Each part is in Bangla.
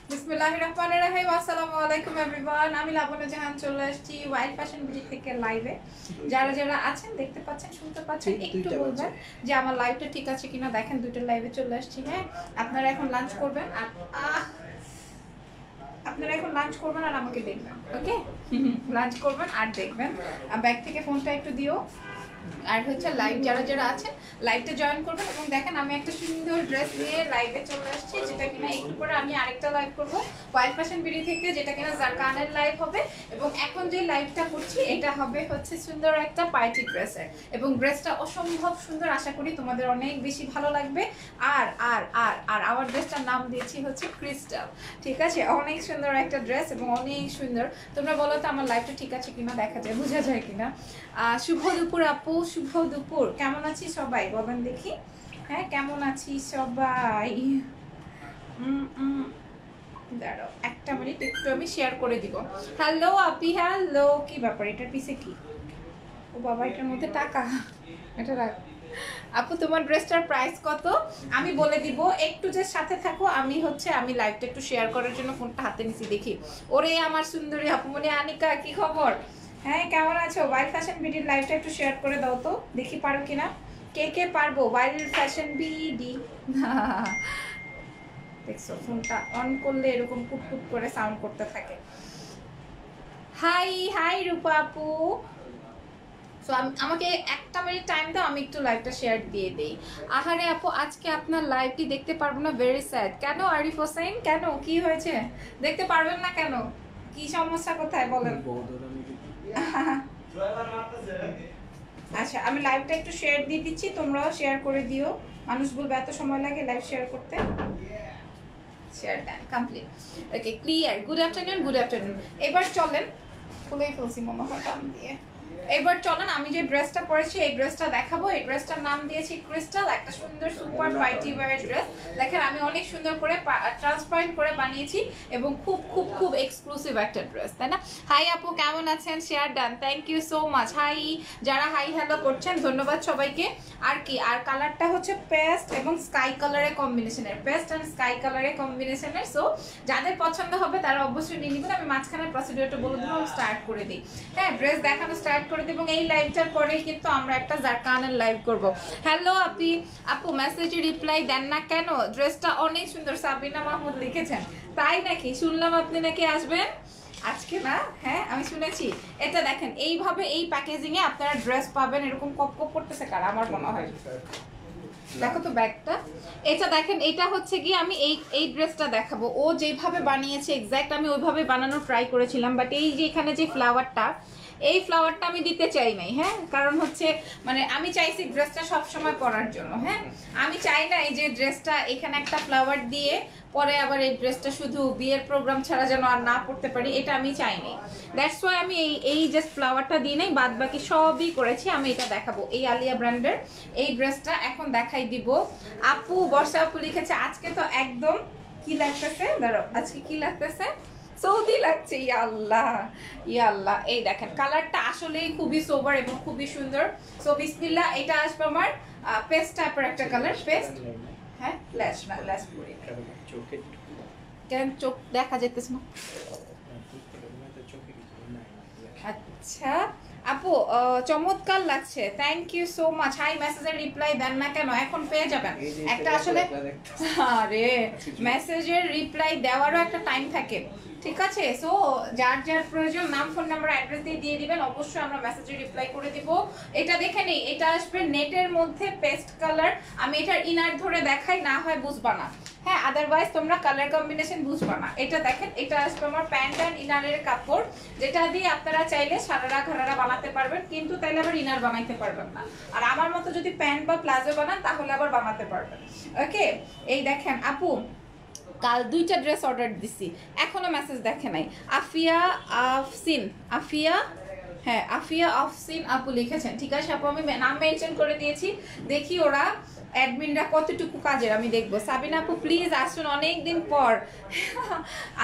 বিসমিল্লাহিররহমানিররহিম। আসসালামু আলাইকুম এভরিওয়ান। আমি লাবণ্য জাহান চলে আসছি ওয়াইল্ড ফ্যাশন বিউটি থেকে লাইভে। যারা যারা আছেন, দেখতে পাচ্ছেন, শুনতে পাচ্ছেন, একটু বলবেন যে আমার লাইভটা ঠিক আছে কিনা। দেখেন দুটো লাইভে চলে আসছি। হ্যাঁ, আপনারা এখন লাঞ্চ করবেন আর আমাকে দেখবেন। ওকে, লাঞ্চ করবেন আর দেখবেন। ব্যাগ থেকে ফোনটা একটু দিও। আর হচ্ছে লাইভ যারা যারা আছেন লাইভটা জয়েন করবেন। এবং দেখেন আমি একটা সুন্দর ড্রেস নিয়ে লাইভে চলে আসছি, যেটা কিনা একটু পরে আমি আরেকটা লাইভ করবো ওয়াইল্ড ফ্যাশন বিডি থেকে, যেটা কিনা জারকানের লাইভ হবে। এবং এখন যে লাইভটা করছি এটা হবে হচ্ছে সুন্দর একটা পার্টি ড্রেসের, এবং ড্রেসটা অসম্ভব সুন্দর। আশা করি তোমাদের অনেক বেশি ভালো লাগবে। আর আর আর আর আমার ড্রেসটার নাম দিয়েছি হচ্ছে ক্রিস্টাল। ঠিক আছে, অনেক সুন্দর একটা ড্রেস এবং অনেক সুন্দর। তোমরা বলো তো আমার লাইভটা ঠিক আছে কিনা, দেখা যায়, বোঝা যায় কিনা। শুভ দুপুর আপু, শুভ দুপুর। কেমন আছি সবাই বলেন দেখি। হ্যাঁ, কেমন আছি সবাই? দাঁড়াও একটা মিনিট, একটু আমি শেয়ার করে দিব। হ্যালো আপি, হ্যালো। কি ব্যাপার, এটার পিছে কি? ও বাবা, এটার মধ্যে টাকা। এটা রাখ আপু। তোমার ড্রেসটার প্রাইস কত আমি বলে দিব, একটু যে সাথে থাকো। আমি লাইভটা একটু শেয়ার করার জন্য ফোনটা হাতে নিছি। দেখি, ওরে আমার সুন্দরী আপু মনে আনিকা, কি খবর? হ্যাঁ, কেমন আছো? ওয়াইল্ড ফ্যাশন বিডির লাইভটা একটু শেয়ার করে দাও তো, দেখি পারো কিনা। কে কে পারবো? Wild fashion BD. দেখছো, ফোনটা অন করলে এরকম কুটকুট করে সাউন্ড করতে থাকে। হাই হাই রূপা আপু। সো আমাকে একটা মিনিট টাইম দাও, আমি একটু লাইভটা শেয়ার দিয়ে দেই। আহারে আপু, আজকে আপনার লাইভটি দেখতে পারবো না, ভেরি স্যাড। কেন আরিফ হোসেন, কেন, কি হয়েছে? দেখতে পারবেন না কেন? কি সমস্যা, কোথায় বলেন? আচ্ছা, আমি লাইভটা একটু শেয়ার দিয়ে দিচ্ছি, তোমরাও শেয়ার করে দিও। মানুষ বলবে এত সময় লাগে লাইভ শেয়ার করতে। Share done, complete. Okay, clear. Good afternoon, good afternoon. এবার চলেন, খুলেই ফেলছি মনে হয় কাম দিয়ে। এবার চলেন, আমি যে ড্রেসটা পরেছি এই ড্রেসটা দেখাবো। এই ড্রেসটার নাম দিয়েছি ক্রিস্টাল, একটা সুন্দর সুপার পার্টি ওয়্যার ড্রেস। দেখেন আমি অনেক সুন্দর করে ট্রান্সপারেন্ট করে বানিয়েছি এবং খুব খুব খুব এক্সক্লুসিভ একটা ড্রেস, তাই না? হাই আপু, কেমন আছেন? Share done, thank you so much. Hi যারা হাই হ্যালো করছেন, ধন্যবাদ সবাইকে। আর কি, আর কালারটা হচ্ছে পেস্ট এবং স্কাই কালারের কম্বিনেশনের, পেস্ট অ্যান্ড স্কাই কালারের কম্বিনেশনের। সো যাদের পছন্দ হবে তারা অবশ্যই নিয়ে নেবেন। আমি মাঝখানে প্রসিডিউরটা বলে দেবো, স্টার্ট করে দিই। হ্যাঁ, ড্রেস দেখানো স্টার্ট করে দেব এবং এই লাইভটার পরেই কিন্তু আমরা একটা জারকানের লাইভ করব। হ্যালো আপি, আপু মেসেজে রিপ্লাই দেন না কেন? ড্রেসটা অনেক সুন্দর, সাবিনা মাহমুদ লিখেছেন। তাই নাকি? শুনলাম আপনি নাকি আসবেন আজকে, না? হ্যাঁ, আমি শুনেছি। এটা দেখেন, এইভাবে এই প্যাকেজিং এ আপনারা ড্রেস পাবেন। এরকম কপ কপ করতেছে কার? আমার মনে হয়। দেখো তো ব্যাগটা, এটা দেখেন, এটা হচ্ছে কি আমি এই ড্রেসটা দেখাবো। ও যেভাবে বানিয়েছে এক্স্যাক্ট আমি ওইভাবে বানানোর ট্রাই করেছিলাম, বাট এই যে এখানে যে ফ্লাওয়ারটা, এই ফ্লাওয়ারটা আমি দিতে চাই নাই। হ্যাঁ, কারণ হচ্ছে মানে আমি চাইছি ড্রেসটা সবসময় পরার জন্য। হ্যাঁ, আমি চাই না এই যে ড্রেসটা এখানে একটা ফ্লাওয়ার দিয়ে পরে আবার এই ড্রেসটা শুধু বিয়ের প্রোগ্রাম ছাড়া যেন আর না পড়তে পারি, এটা আমি চাইনি। দ্যাটস ওয়াই আমি এই জাস্ট ফ্লাওয়ারটা দিয়ে নাই, বাদ বাকি সবই করেছি। আমি এটা দেখাবো, এই আলিয়া ব্র্যান্ডের এই ড্রেসটা এখন দেখাই দিব। আপু, বর্ষা আপু লিখেছে আজকে তো একদম কি লাগতেছে, দাঁড়াও, আজকে কি লাগতেছে? সৌদি লাগছে। ইয়া আল্লাহ, ইয়া আল্লাহ। এই দেখেন কালারটা আসলেই খুবই সোবার এবং খুবই সুন্দর। সো বিসমিল্লাহ, এটা আসবে আমার পেস্ট টাইপের একটা কালার। পেস্ট, হ্যাঁ, ল্যাশ না, ল্যাশ পরি কেন, চোখ দেখা যেতেছে না। আচ্ছা আপু, চমৎকার লাগছে, thank you so much. Hi, মেসেজের রিপ্লাই দেন না কেন? এখন পেয়ে যাবেন একটা। আসলে আরে মেসেজের রিপ্লাই দেওয়ারও একটা টাইম থাকে, ঠিক আছে? সো যার যার প্রয়োজন নাম, ফোন নাম্বার, অ্যাড্রেস দিয়ে দিবেন, অবশ্যই আমরা মেসেজে রিপ্লাই করে দিব। এটা দেখে নেই, এটা আসবে নেটের মধ্যে পেস্ট কালার। আমি এটার ইনার ধরে দেখাই, না হয় বুঝবা না। হ্যাঁ, আদারওয়াইজ তোমরা কালার কম্বিনেশন বুঝবা না। এটা দেখেন, এটা আসবে আমার প্যান্ট অ্যান্ড ইনারের কাপড়, যেটা দিয়ে আপনারা চাইলে সারারা ঘাড়ারা বানাতে পারবেন, কিন্তু তাইলে আবার ইনার বানাইতে পারবেন না। আর আমার মতো যদি প্যান্ট বা প্লাজো বানান তাহলে আবার বানাতে পারবেন। ওকে, এই দেখেন আপু, কাল 2টা ড্রেস অর্ডার দিছি, এখনো মেসেজ দেখে নাই। আফিয়া আফসিন, আফিয়া, হ্যাঁ আফিয়া আফসিন আপু লিখেছেন। ঠিক আছে আপু, আমি নাম মেনশন করে দিয়েছি। দেখি ওরা অ্যাডমিনরা কতটুকু কাজের, আমি দেখবো। সাবিনা আপু প্লিজ আসুন, অনেকদিন পর।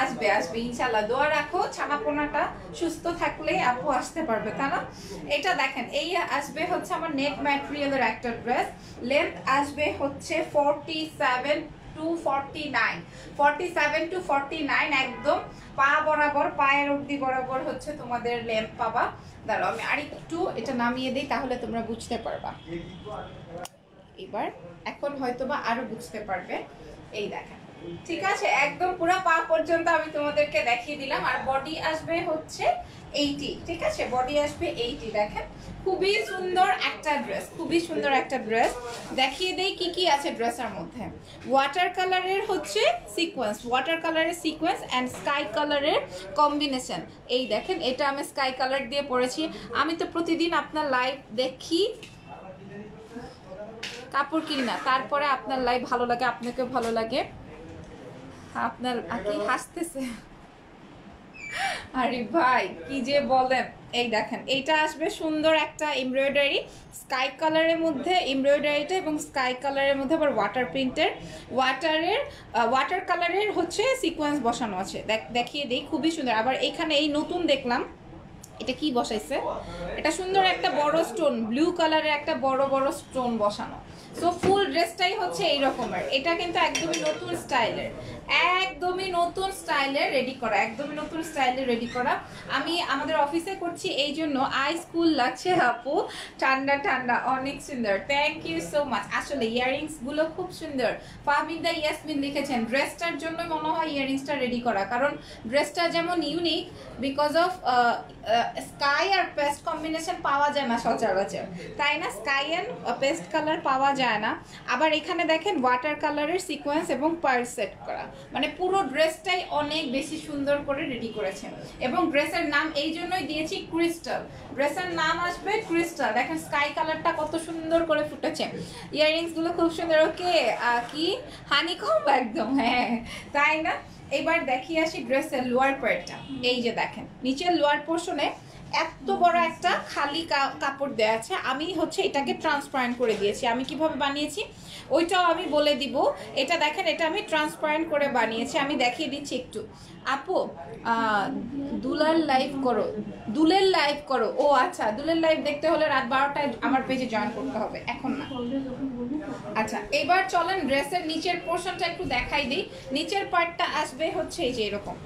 আসবে আসবে ইনশাল্লাহ, দোয়া রাখো ছানাপোনাটা সুস্থ থাকলে আপু আসতে পারবে, তাই না? এটা দেখেন, এই আসবে হচ্ছে আমার নেট ম্যাটেরিয়ালের একটা ড্রেস। লেন্থ আসবে হচ্ছে 47 টু 49, 47 টু 49 একদম পা বরাবর, পায়ের অবধি বরাবর হচ্ছে তোমাদের লেন্থ পাবা। দাঁড়াও আমি আরেকটু এটা নামিয়ে দিই, তাহলে তোমরা বুঝতে পারবা। এবার এখন হয়তোবা আরো বুঝতে পারবে। এই দেখেন, ঠিক আছে, একদম পুরো পা পর্যন্ত আমি তোমাদেরকে দেখিয়ে দিলাম। আর বডি আসবে হচ্ছে 80, ঠিক আছে, বডি আসবে 80। দেখেন খুবই সুন্দর একটা ড্রেস, খুবই সুন্দর একটা ড্রেস। দেখিয়ে দেই কি কি আছে ড্রেসের মধ্যে। ওয়াটার কালারের হচ্ছে সিকোয়েন্স, ওয়াটার কালারের সিকোয়েন্স অ্যান্ড স্কাই কালারের কম্বিনেশন। এই দেখেন, এটা আমি স্কাই কালার দিয়ে পরেছি। আমি তো প্রতিদিন আপনার লাইভ দেখি, কাপড় কিনি না, তারপরে আপনার লাইভ ভালো লাগে, আপনাকেও ভালো লাগে। আপনার কি হাসতেছে? আরে ভাই কি যে বলেন। এই দেখেন, এইটা আসবে সুন্দর একটা এমব্রয়ডারি স্কাই কালারের মধ্যে, এমব্রয়ডারিটা এবং স্কাই কালারের মধ্যে আবার ওয়াটার প্রিন্টের, ওয়াটার কালারের হচ্ছে সিকোয়েন্স বসানো আছে। দেখিয়ে দিই, খুবই সুন্দর। আবার এখানে এই নতুন দেখলাম, এটা কি বসাইছে, এটা সুন্দর একটা বড় স্টোন, ব্লু কালারের একটা বড় বড় স্টোন বসানো। সো ফুল ড্রেসটাই হচ্ছে এই রকমের। এটা কিন্তু একদমই নতুন স্টাইলের, একদমই নতুন স্টাইলের রেডি করা, একদমই নতুন স্টাইলের রেডি করা। আমি আমাদের অফিসে করছি, এই জন্য আইস কুল লাগছে আপু, ঠান্ডা ঠান্ডা, অনেক সুন্দর। Thank you so much. আসলে ইয়াররিংস গুলো খুব সুন্দর। ফাহমিদা ইয়াসমিন লিখেছেন ড্রেসটার জন্য মনে হয় ইয়াররিংসটা রেডি করা, কারণ ড্রেসটা যেমন ইউনিক, বিকজ অফ স্কাই আর পেস্ট কম্বিনেশন পাওয়া যায় না সচরাচর, তাই না? স্কাই অ্যান্ড পেস্ট কালার পাওয়া যায় না। আবার এখানে দেখেন ওয়াটার কালারের সিকোয়েন্স এবং পার্ল সেট করা, মানে পুরো ড্রেসটাই অনেক বেশি সুন্দর করে রেডি করেছে। এবং ড্রেসের নাম এই জন্যই দিয়েছি ক্রিস্টাল, ড্রেসের নাম আসবে ক্রিস্টাল। দেখেন স্কাই কালারটা কত সুন্দর করে ফুটেছে, ইয়াররিংস গুলো খুব সুন্দর। ওকে, কি হানিকম্ব একদম, হ্যাঁ তাই না? এবার দেখিয়ে আসি ড্রেসের লোয়ার পার্টটা। এই যে দেখেন, নিচের লোয়ার পোর্শনে এত বড় একটা খালি কাপড় দেওয়া আছে। আমি হচ্ছে এটাকে ট্রান্সপারেন্ট করে দিয়েছি। আমি কিভাবে বানিয়েছি ওইটাও আমি বলে দিব। এটা দেখেন, এটা আমি ট্রান্সপারেন্ট করে বানিয়েছি, আমি দেখিয়ে দিচ্ছি একটু। আপু দুলার লাইভ করো, দুলের লাইভ করো। ও আচ্ছা, দুলের লাইভ দেখতে হলে রাত 12টায় আমার পেজে জয়েন করতে হবে, এখন না। আচ্ছা, এবার চলেন ড্রেসের নিচের পোর্শনটা একটু দেখাই দিই। নিচের পার্টটা আসবে হচ্ছে এই যে এরকম,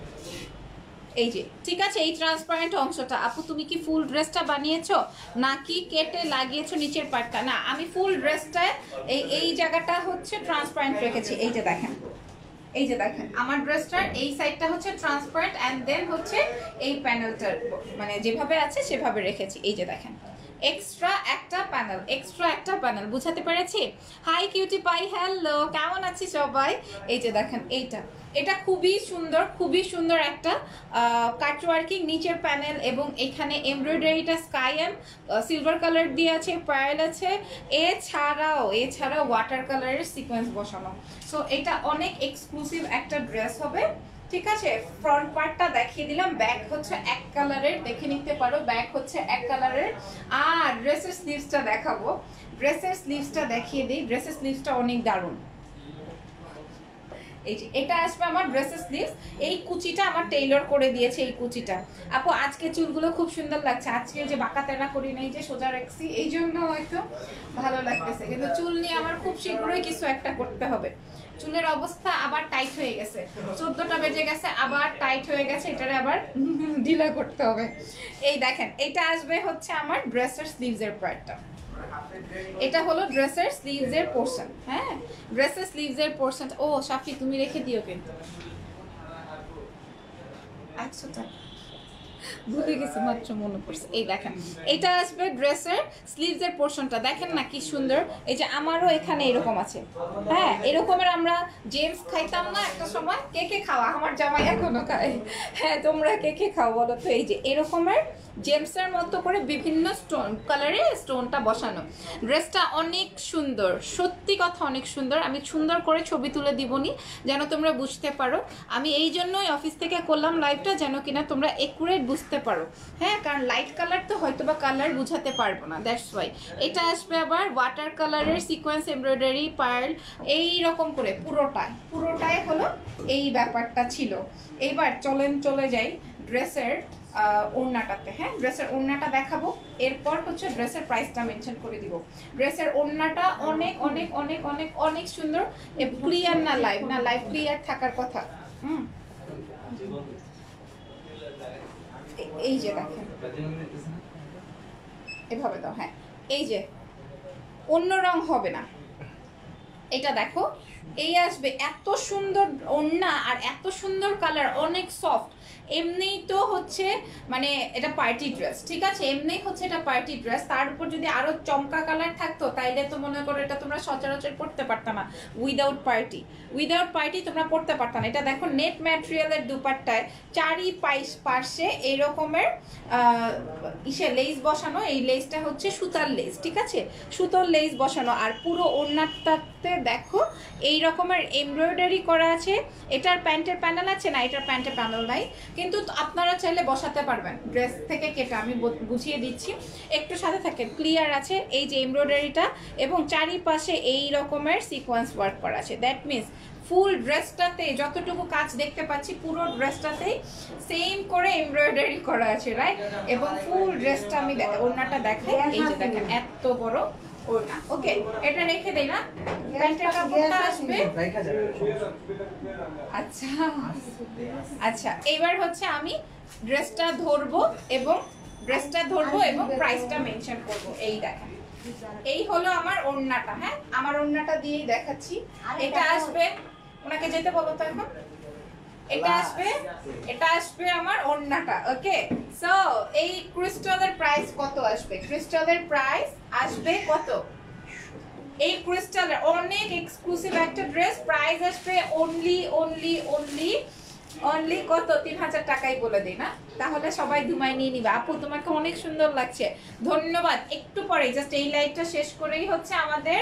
এই যে, ঠিক আছে, এই ট্রান্সপারেন্ট অংশটা। আপু তুমি কি ফুল ড্রেসটা বানিয়েছো নাকি কেটে লাগিয়েছো নিচের পার্টটা? না, আমি ফুল ড্রেসটা এই জায়গাটা হচ্ছে ট্রান্সপারেন্ট রেখেছি। এই যে দেখেন, এই যে দেখেন আমার ড্রেসটার এই সাইডটা হচ্ছে ট্রান্সপারেন্ট, অ্যান্ড দেন হচ্ছে এই প্যানেলটার মানে যেভাবে আছে সেভাবে রেখেছি। এই যে দেখেন, এক্সট্রা একটা প্যানেল, এক্সট্রা একটা প্যানেল, বুঝাতে পেরেছি? হাই কিউটি পাই, হ্যালো, কেমন আছি সবাই? এই যে দেখেন, এটা খুবই সুন্দর, খুবই সুন্দর একটা কাটওয়ার্কিং নিচের প্যানেল, এবং এখানে এমব্রয়ডারিটা স্কাই এন্ড সিলভার কালার দিয়ে আছে, পার্ল আছে, এছাড়াও ওয়াটার কালারের সিকোয়েন্স বসানো। সো এটা অনেক এক্সক্লুসিভ একটা ড্রেস হবে, ঠিক আছে। ফ্রন্ট পার্টটা দেখিয়ে দিলাম, ব্যাক হচ্ছে এক কালারের, দেখে নিতে পারো, ব্যাক হচ্ছে এক কালারের। আর ড্রেসের স্লিভসটা দেখাবো, ড্রেসের স্লিভসটা দেখিয়ে দিই। ড্রেসের স্লিভসটা অনেক দারুণ। এই যে এটা আসবে আমার ড্রেসের স্লিভস। এই কুচিটা আমার টেইলর করে দিয়েছে, এই কুচিটা। আপু আজকে চুলগুলো খুব সুন্দর লাগছে, আজকে যে বাঁকা তেনা করি নাই, যে সোজা রাখছি, এই জন্য হয়তো ভালো লাগতেছে। কিন্তু চুল নিয়ে আমার খুব শীঘ্রই কিছু একটা করতে হবে। চুলের অবস্থা আবার টাইট হয়ে গেছে, 14টা বেজে গেছে, আবার টাইট হয়ে গেছে, এটারে আবার ঢিলা করতে হবে। এই দেখেন, এটা আসবে হচ্ছে আমার ড্রেসের স্লিভসের পার্টটা। এটা হলো ড্রেসের স্লিভসের পোরশন, হ্যাঁ, ড্রেসের স্লিভসের পোরশন। ও সাফি তুমি রেখে দিও কিন্তু, 100 টাকা ভুলে গেছি, মাত্র মনে পড়ছে। এই দেখেন, এটা আসবে ড্রেসের স্লিভসের পোরশনটা। দেখেন না কি সুন্দর। এই যে আমারও এখানে এরকম আছে, হ্যাঁ, এরকমের আমরা জেমস খাইতাম না একটা সময়? কে কে খাওয়া? আমার জামাই এখনো খায়, হ্যাঁ, তোমরা কে কে খাও বলো তো? এই যে এরকমের জেমসের মতো করে বিভিন্ন স্টোন কালারে স্টোনটা বসানো। ড্রেসটা অনেক সুন্দর, সত্যি কথা অনেক সুন্দর। আমি সুন্দর করে ছবি তুলে দিবনি যেন তোমরা বুঝতে পারো। আমি এই জন্যই অফিস থেকে করলাম লাইভটা, যেন কিনা তোমরা একুরেট বুঝতে পারো, হ্যাঁ, কারণ লাইট কালার তো হয়তো বা কালার বুঝাতে পারবো না, দ্যাটস ওয়াই। এটা আসবে আবার ওয়াটার কালারের সিকোয়েন্স এমব্রয়ডারি পার্ল, এই রকম করে পুরোটাই হলো এই ব্যাপারটা ছিল। এইবার চলে যাই ড্রেসের ওড়নাটাতে। হ্যাঁ, ড্রেসের ওড়নাটা দেখাবো, এরপর হচ্ছে ড্রেসের প্রাইসটা মেনশন করে দিব। ড্রেসের ওড়নাটা অনেক অনেক অনেক অনেক অনেক সুন্দর। ক্লিয়ার না লাইভ, না লাইভ ক্লিয়ার থাকার কথা। এই যে দেখেন এভাবে দাও, হ্যাঁ এই যে অন্য রং হবে না, এটা দেখো এই আসবে, এত সুন্দর ওড়না আর এত সুন্দর কালার, অনেক সফট। এমনিই তো হচ্ছে মানে এটা পার্টি ড্রেস, ঠিক আছে, এমনিই হচ্ছে এটা পার্টি ড্রেস, তার উপর যদি আরো চমকা কালার থাকতো তাইলে তো মনে করো এটা তোমরা সচরাচর পড়তে পারতা না। উইদাউট পার্টি তোমরা পড়তে পারতা না। এটা দেখো নেট ম্যাটেরিয়ালের দুপাট্টায় চারি পাশে এই রকমের লেস বসানো, এই লেসটা হচ্ছে সুতার লেস, ঠিক আছে, সুতোর লেস বসানো, আর পুরো ওড়নাটাতে দেখো এই রকমের এমব্রয়ডারি করা আছে। এটার প্যান্টের প্যানেল আছে না, এটার প্যান্টের প্যানেল নাই, কিন্তু আপনারা চাইলে বসাতে পারবেন ড্রেস থেকে কেটে, আমি বুঝিয়ে দিচ্ছি একটু সাথে থাকে। ক্লিয়ার আছে এই যে এমব্রয়ডারিটা, এবং চারিপাশে এই রকমের সিকোয়েন্স ওয়ার্ক করা আছে। দ্যাট মিনস ফুল ড্রেসটাতে যতটুকু কাজ দেখতে পাচ্ছি পুরো ড্রেসটাতেই সেম করে এমব্রয়ডারি করা আছে, রাইট। এবং ফুল ড্রেসটা আমি ওড়নাটা দেখাই, এই যে দেখেন এত বড় ওড়না। ওকে, এটা রেখে দেই না, প্যান্টের কাপড়টা আসবে। আচ্ছা আচ্ছা, এবার হচ্ছে আমি ড্রেসটা ধরবো এবং প্রাইসটা মেনশন করব। এই দেখেন এই হলো আমার ওড়নাটা। হ্যাঁ, আমার ওড়নাটা দিয়েই দেখাচ্ছি। এটা আসবে, ওনাকে যেতে বলো তো এখন। এটা আসবে আমার ওড়নাটা। ওকে, সো এই ক্রিস্টালের প্রাইস কত আসবে? ক্রিস্টালের প্রাইস আসবে কত? এই ক্রিস্টালের অনেক এক্সক্লুসিভ একটা ড্রেস, প্রাইস আসবে অনলি কত? 3000 টাকাই বলে দেই না, তাহলে সবাই ধুমায় নিয়ে নিবে। আপু তোমাকে অনেক সুন্দর লাগছে, ধন্যবাদ। একটু পরে জাস্ট এই লাইভটা শেষ করেই হচ্ছে আমাদের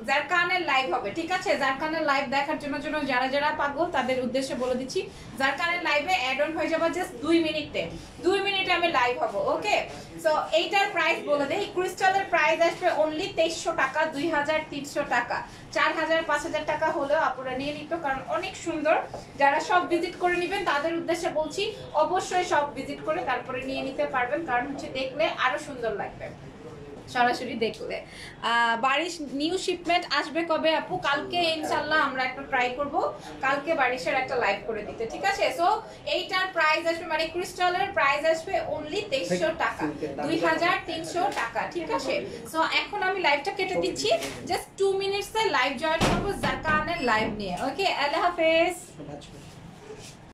জারকানের লাইভ হবে, ঠিক আছে। জারকানের লাইভ দেখার জন্য যারা পাগল তাদের উদ্দেশ্যে বলে দিচ্ছি, জারকানের লাইভে অ্যাড অন হয়ে যাবে জাস্ট 2 মিনিটে আমি লাইভ হব। ওকে, সো এইটার প্রাইস বলে দেই। ক্রিস্টালের প্রাইস আসবে অনলি 2300 টাকা, 2300 টাকা, 4000 5000 টাকা হলেও আপনারা নিয়ে নিত, কারণ অনেক সুন্দর। যারা সব ভিজিট করে নেবেন তাদের উদ্দেশ্যে বলছি, অবশ্যই সব ভিজিট করে তারপরে নিয়ে নিতে পারবেন, কারণ হচ্ছে দেখলে আরো সুন্দর লাগবে সরাসরি দেখলে। বারিশ নিউ শিপমেন্ট আসবে কবে আপু? কালকে ইনশাআল্লাহ আমরা একটা ট্রাই করব, কালকে বারিশের একটা লাইভ করে দিতে, ঠিক আছে। সো এইটার প্রাইস আসবে, মানে ক্রিস্টালের প্রাইস আসবে অনলি 2300 টাকা, 2300 টাকা, ঠিক আছে। সো এখন আমি লাইভটা কেটে দিচ্ছি, জাস্ট 2 মিনিটস এ লাইভ জয়েন করব জারকানের লাইভ নিয়ে। ওকে, আল্লাহ হাফেজ।